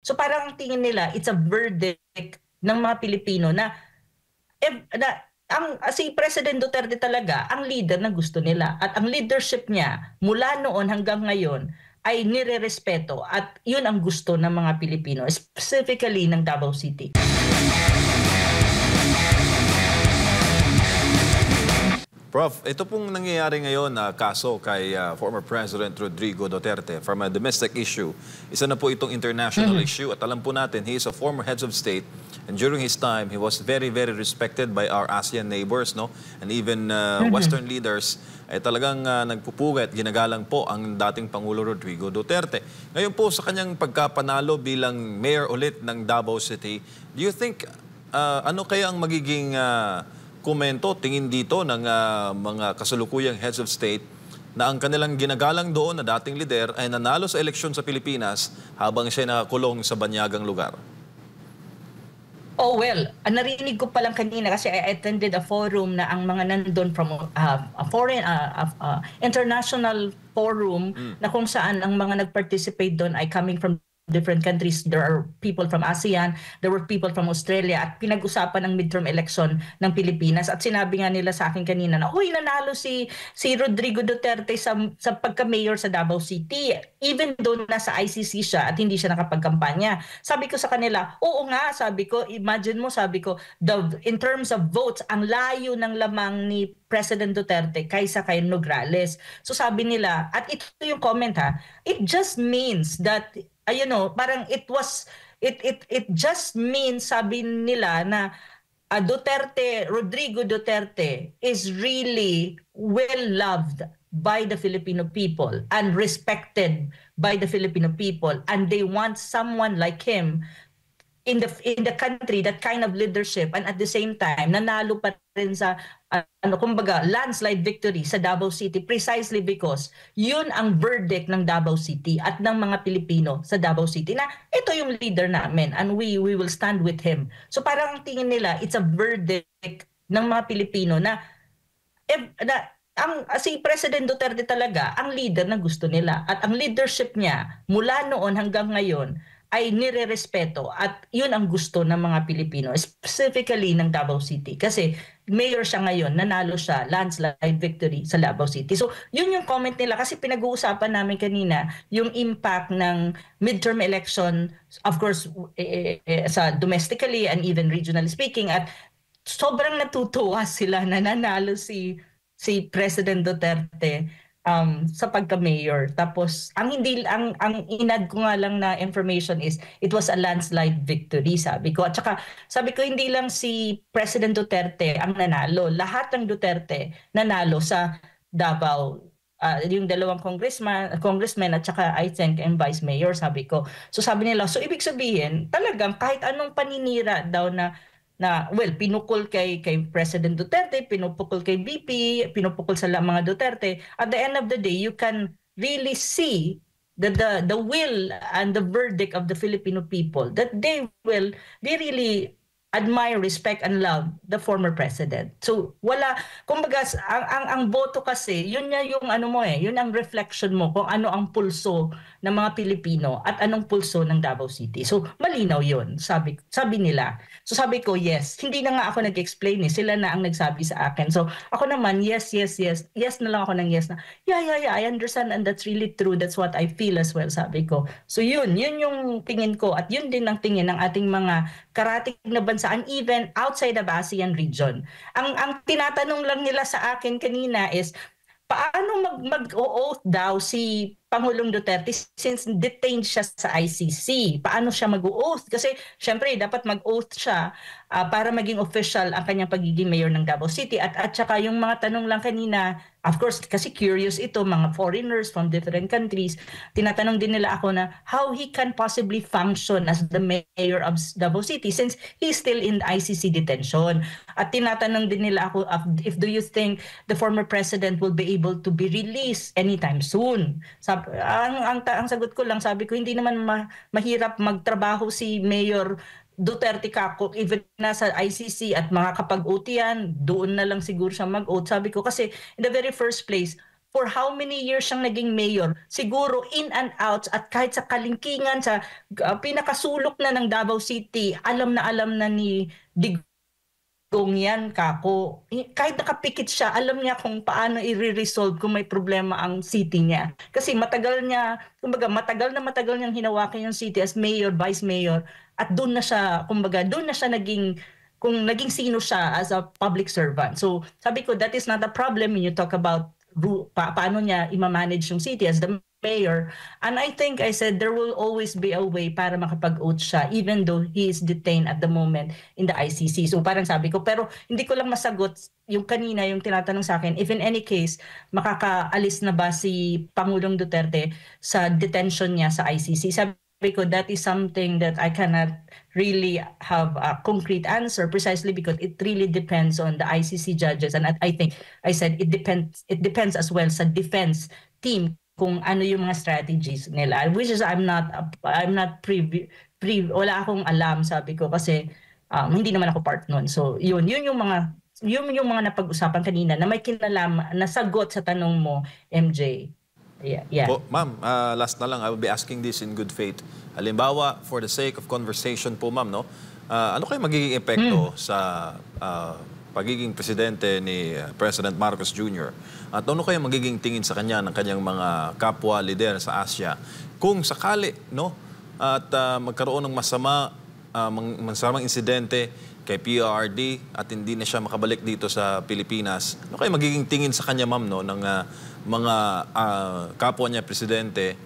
So parang ang tingin nila, it's a verdict ng mga Pilipino na, si President Duterte talaga ang leader na gusto nila. At ang leadership niya mula noon hanggang ngayon ay nirerespeto at yun ang gusto ng mga Pilipino, specifically ng Davao City. Prof, ito pong nangyayari ngayon na kaso kay former President Rodrigo Duterte from a domestic issue. Isa na po itong international issue at alam po natin, he is a former head of state and during his time, he was very, very respected by our ASEAN neighbors, no? And even Western leaders ay talagang nagpupugat, ginagalang po ang dating Pangulo Rodrigo Duterte. Ngayon po sa kanyang pagkapanalo bilang mayor ulit ng Davao City, do you think ano kaya ang magiging komento, tingin dito ng mga kasalukuyang heads of state na ang kanilang ginagalang doon na dating lider ay nanalo sa eleksyon sa Pilipinas habang siya nakakulong sa banyagang lugar? Oh well, narinig ko pa lang kanina kasi I attended a forum na ang mga nandun from a foreign international forum na kung saan ang mga nag-participate doon ay coming from different countries. There are people from ASEAN, there were people from Australia at pinag-usapan ng midterm election ng Pilipinas at sinabi nga nila sa akin kanina na, "Hoy, nanalo si Rodrigo Duterte sa pagka-mayor sa Davao City even though nasa ICC siya at hindi siya nakapagkampanya." Sabi ko sa kanila, "Oo nga," sabi ko, "imagine mo," sabi ko, in terms of votes, ang layo ng lamang ni President Duterte kaysa kay Nograles." So sabi nila, at ito yung comment ha, it just means that parang it just means, sabi nila, na Rodrigo Duterte is really well loved by the Filipino people and respected by the Filipino people, and they want someone like him in the country, that kind of leadership, and at the same time nanalo pa rin sa kumbaga landslide victory sa Davao City precisely because yun ang verdict ng Davao City at ng mga Pilipino sa Davao City na ito yung leader namin and we will stand with him. So parang ang tingin nila, it's a verdict ng mga Pilipino na si President Duterte talaga ang leader na gusto nila at ang leadership niya mula noon hanggang ngayon ay nirerespeto at yun ang gusto ng mga Pilipino, specifically ng Davao City. Kasi mayor siya ngayon, nanalo siya, landslide victory sa Davao City. So yun yung comment nila kasi pinag-uusapan namin kanina yung impact ng midterm election, of course, sa domestically and even regionally speaking, at sobrang natutuwa sila na nanalo si President Duterte sa pagka-mayor. Tapos ang inad ko nga lang na information is it was a landslide victory, sabi ko. At saka sabi ko, hindi lang si President Duterte ang nanalo. Lahat ng Duterte nanalo sa Davao. Yung dalawang congressman at saka I think and vice mayor, sabi ko. So sabi nila, so ibig sabihin, talagang kahit anong paninira daw na well, pinukol kay President Duterte, pinupukol kay BP, pinupukol sa mga Duterte. At the end of the day, you can really see the will and the verdict of the Filipino people that they really admire, respect, and love the former president. So kumbaga, ang boto kasi, yun nga yung yun ang reflection mo kung ano ang pulso ng mga Pilipino at anong pulso ng Davao City. So malinaw yun, sabi nila. So sabi ko, yes. Hindi na nga ako nag-explain sila na ang nagsabi sa akin. So ako naman, yes na lang ako ng yes na, yeah, I understand and that's really true. That's what I feel as well, sabi ko. So yun yung tingin ko at yun din ang tingin ng ating mga karating na bansa and even outside of ASEAN region. Ang tinatanong lang nila sa akin kanina is, paano mag-oath daw si Pangulong Duterte since detained siya sa ICC? Paano siya mag-oath? Kasi syempre dapat mag-oath siya para maging official ang kanyang pagiging mayor ng Davao City. At saka yung mga tanong lang kanina, of course, kasi curious ito, mga foreigners from different countries, tinatanong din nila ako na how he can possibly function as the mayor of Davao City since he's still in ICC detention. At tinatanong din nila ako if do you think the former president will be able to be released anytime soon? Ang sagot ko lang, sabi ko, hindi naman mahirap magtrabaho si Mayor Duterte kako, even nasa ICC at mga kapag-OT yan, doon na lang siguro siya mag-OT. Sabi ko kasi in the very first place, for how many years siyang naging mayor, siguro in and out at kahit sa kalingkingan, sa pinakasulok na ng Davao City, alam na ni Digong yan, kako. Kahit nakapikit siya, alam niya kung paano i-resolve kung may problema ang city niya. Kasi matagal niyang hinawakan yung city as mayor, vice mayor, at doon na siya, naging sino siya as a public servant. So sabi ko, that is not a problem when you talk about paano niya i-manage yung city as the mayor. And I think I said there will always be a way para makapag-oath siya even though he is detained at the moment in the ICC. So parang sabi ko, pero hindi ko lang masagot yung kanina, yung tinatanong sa akin, if in any case, makakaalis na ba si Pangulong Duterte sa detention niya sa ICC. Sabi ko, that is something that I cannot really have a concrete answer precisely because it really depends on the ICC judges. And I think I said it depends as well sa defense team kung ano yung mga strategies nila, which is I'm not wala akong alam, sabi ko, kasi hindi naman ako part nun. So yun yung mga napag-usapan kanina na may kinalaman na sagot sa tanong mo, MJ. Yeah. Po, ma'am, last na lang, I will be asking this in good faith. Halimbawa, for the sake of conversation po, ma'am, no? Ano kayo magiging epekto sa pagiging presidente ni President Marcos Jr. At ano kayo magiging tingin sa kanya ng kanyang mga kapwa lider sa Asia kung sakali, no? At magkaroon ng masamang insidente kay PRRD at hindi na siya makabalik dito sa Pilipinas. Ano kayo magiging tingin sa kanya, ma'am, no, ng mga kapwa niya presidente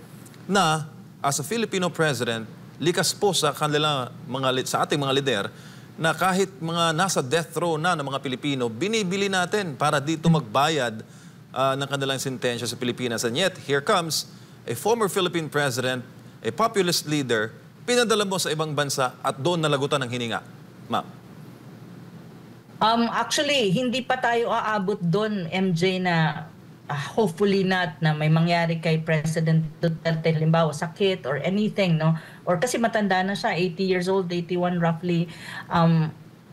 na as a Filipino president, likas po sa ating mga lider na kahit mga nasa death row na ng mga Pilipino, binibili natin para dito magbayad ng kanilang sentensya sa Pilipinas. And yet, here comes a former Philippine president, a populist leader, pinadala mo sa ibang bansa at doon nalagutan ng hininga. Ma'am. Actually, hindi pa tayo aabot doon, MJ, na hopefully not na may mangyari kay President Duterte, halimbawa sakit or anything, no? Or kasi matanda na siya, 80 years old, 81 roughly.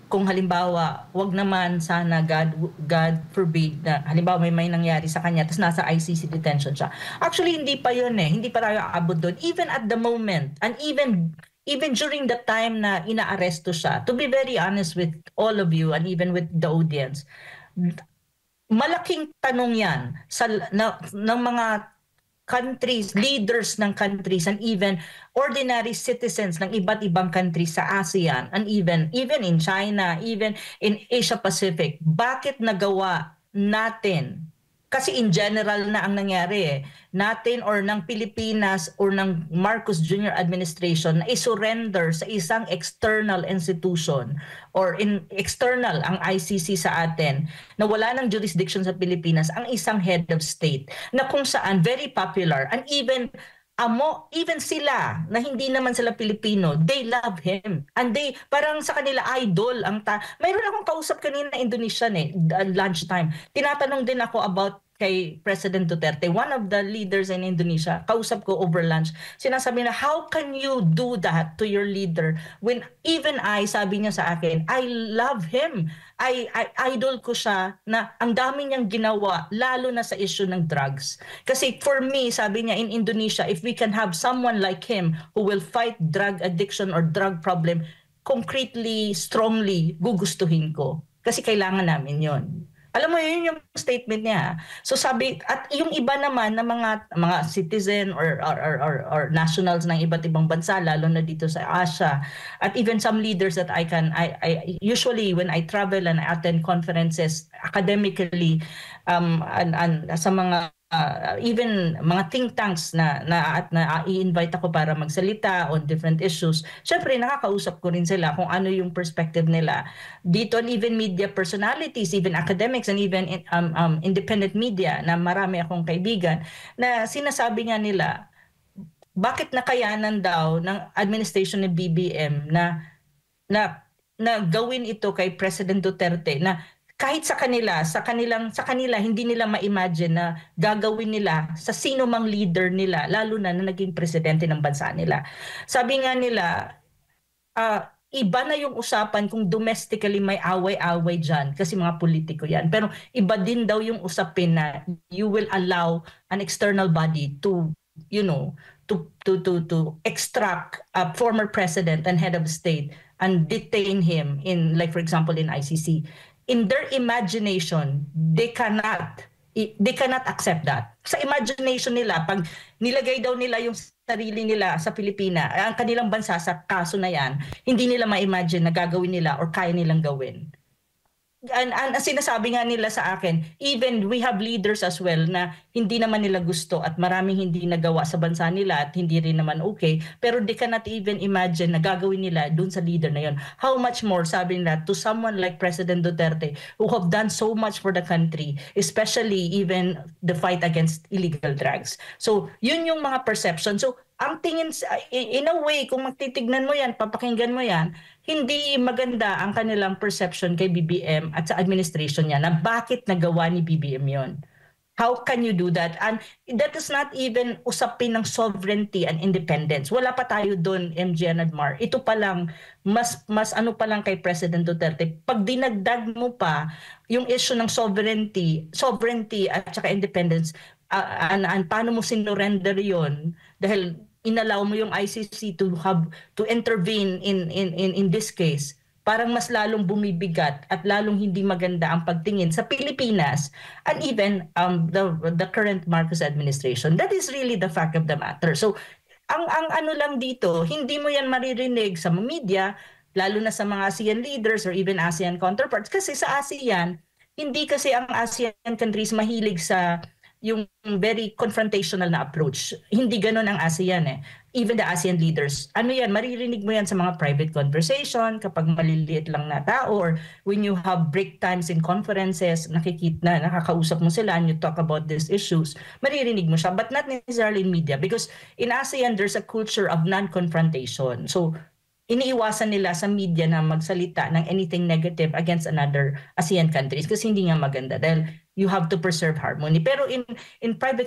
Kung halimbawa, wag naman sana, God forbid, na halimbawa may nangyari sa kanya, tapos nasa ICC detention siya. Actually, hindi pa yun eh. Hindi pa tayo aabot doon. Even at the moment, and even during the time na inaaresto siya, to be very honest with all of you and even with the audience, malaking tanong yan ng mga countries, leaders ng countries, and even ordinary citizens ng iba't ibang countries sa ASEAN, and even in China, even in Asia Pacific. Bakit nagawa natin? Kasi in general na ang nangyari natin or ng Pilipinas or ng Marcos Jr. administration na isurrender sa isang external institution or external ang ICC sa atin na wala ng jurisdiction sa Pilipinas ang isang head of state na kung saan very popular and even sila na hindi naman sila Pilipino, they love him. And parang sa kanila idol mayroon akong kausap kanina Indonesian lunchtime. Tinatanong din ako about kay President Duterte, one of the leaders in Indonesia, kausap ko over lunch. Sinasabi na, how can you do that to your leader when even sabi niya sa akin, I love him. Idol ko siya na ang dami niyang ginawa, lalo na sa issue ng drugs. Kasi for me, sabi niya, in Indonesia, if we can have someone like him who will fight drug addiction or drug problem, concretely, strongly, gugustuhin ko. Kasi kailangan namin yon. Alam mo, yun yung statement niya. So sabi, at yung iba naman na mga citizen or nationals ng iba't ibang bansa, lalo na dito sa Asia, at even some leaders that I usually when I travel and I attend conferences academically, and sa mga even mga think tanks na i-invite ako para magsalita on different issues. Syempre nakakausap ko rin sila kung ano yung perspective nila dito, and even media personalities, even academics, and even independent media na marami akong kaibigan na sinasabi nga nila bakit nakayanan daw ng administration ng BBM na gawin ito kay President Duterte na kahit sa kanila hindi nila ma-imagine na gagawin nila sa sino mang leader nila, lalo na naging presidente ng bansa nila. Sabi nga nila, iba na yung usapan kung domestically may away-away dyan kasi mga politiko yan. Pero iba din daw yung usapin na you will allow an external body to, you know, to extract a former president and head of state and detain him in, like for example, in ICC. In their imagination, they cannot accept that. Sa imagination nila, pag nilagay daw nila yung sarili nila sa Pilipina, ang kanilang bansa sa kaso na yan, hindi nila ma-imagine na gagawin nila or kaya nilang gawin. And sinasabi nga nila sa akin, even we have leaders as well na hindi naman nila gusto at maraming hindi nagawa sa bansa nila at hindi rin naman okay, pero they cannot even imagine na gagawin nila dun sa leader na yon. How much more, sabi nila, to someone like President Duterte who have done so much for the country, especially even the fight against illegal drugs. So yun yung mga perception. So ang tingin, in a way, kung magtitignan mo yan, papakinggan mo yan, hindi maganda ang kanilang perception kay BBM at sa administration niya na bakit nagawa ni BBM yon. How can you do that? And that is not even usapin ng sovereignty and independence. Wala pa tayo doon, MJ and Admar. Ito pa lang, mas ano pa lang kay President Duterte. Pag dinagdag mo pa yung issue ng sovereignty at saka independence, and paano mo sinurrender yon dahil inallow mo yung ICC to intervene in this case, parang mas lalong bumibigat at lalong hindi maganda ang pagtingin sa Pilipinas and even the current Marcos administration. That is really the fact of the matter. So ang ano lang dito, hindi mo yan maririnig sa media, lalo na sa mga ASEAN leaders or even ASEAN counterparts, kasi sa ASEAN, hindi kasi ang ASEAN countries mahilig sa yung very confrontational na approach. Hindi ganun ang ASEAN eh. Even the ASEAN leaders, ano yan, maririnig mo yan sa mga private conversation kapag maliliit lang na tao or when you have break times in conferences, nakakausap mo sila and you talk about these issues, maririnig mo siya, but not necessarily in media because in ASEAN, there's a culture of non-confrontation. So, iniiwasan nila sa media na magsalita ng anything negative against another ASEAN countries kasi hindi nga maganda dahil you have to preserve harmony. Pero in private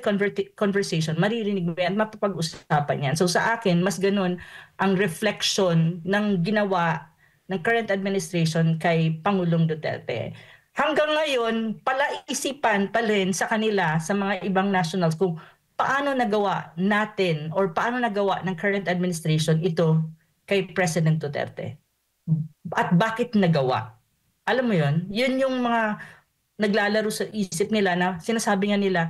conversation, maririnig mo yan, mapapag-usapan yan. So sa akin, mas ganun ang reflection ng ginawa ng current administration kay Pangulong Duterte. Hanggang ngayon, palaisipan pa rin sa kanila, sa mga ibang nationals, kung paano nagawa natin or paano nagawa ng current administration ito kay President Duterte. At bakit nagawa? Alam mo yun? Yun yung mga naglalaro sa isip nila na sinasabi nga nila,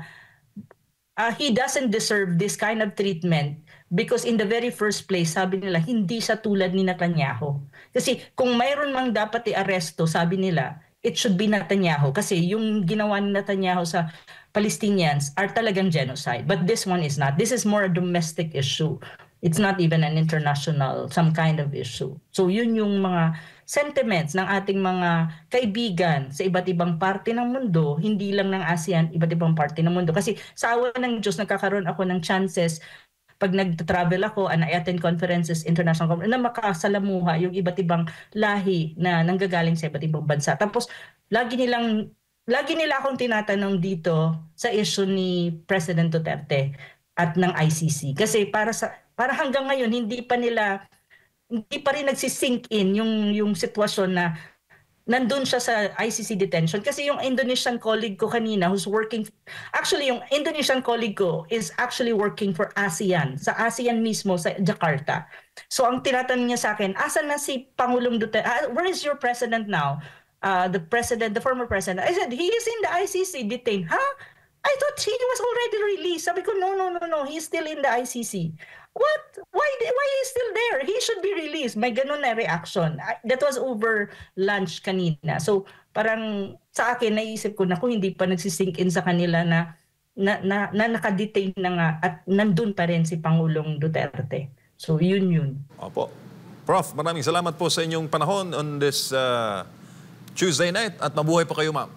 he doesn't deserve this kind of treatment because in the very first place, sabi nila, hindi siya tulad ni Netanyahu. Kasi kung mayroon mang dapat i-aresto, sabi nila, it should be Netanyahu. Kasi yung ginawa ni Netanyahu sa Palestinians are talagang genocide. But this one is not. This is more a domestic issue. It's not even an international, some kind of issue. So yun yung mga sentiments ng ating mga kaibigan sa iba't ibang parte ng mundo, hindi lang ng ASEAN, iba't ibang parte ng mundo. Kasi sa awa ng Diyos, nagkakaroon ako ng chances pag nag-travel ako and I attend conferences, international conferences, na makasalamuha yung iba't ibang lahi na nanggagaling sa iba't ibang bansa. Tapos lagi nila akong tinatanong dito sa issue ni President Duterte at ng ICC. Kasi para hanggang ngayon hindi pa rin nagsisink in yung sitwasyon na nandun siya sa ICC detention. Kasi yung Indonesian colleague ko kanina who's working, actually yung Indonesian colleague ko is actually working for ASEAN, sa ASEAN mismo, sa Jakarta. So ang tinatanong niya sa akin, asan na si Pangulong Duterte? Where is your president now? The former president. I said, he is in the ICC detained. Huh? I thought he was already released. Sabi ko, no, he's still in the ICC. What? Why is still there? He should be released. May ganun na reaction. That was over lunch kanina. So parang sa akin, naisip ko na kung hindi pa nagsisink in sa kanila na nakadetain na nga at nandun pa rin si Pangulong Duterte. So yun. Opo. Prof, maraming salamat po sa inyong panahon on this Tuesday night at mabuhay po kayo, ma'am.